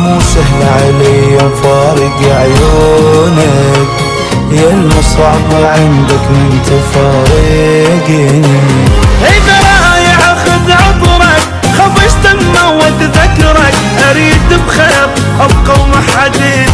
مو سهل علي مفارق عيونك، يا المصعب عندك من تفارقني. إذا رايح أخذ عطرك خف استنى واتذكرك، أريد بخير أبقى وما حد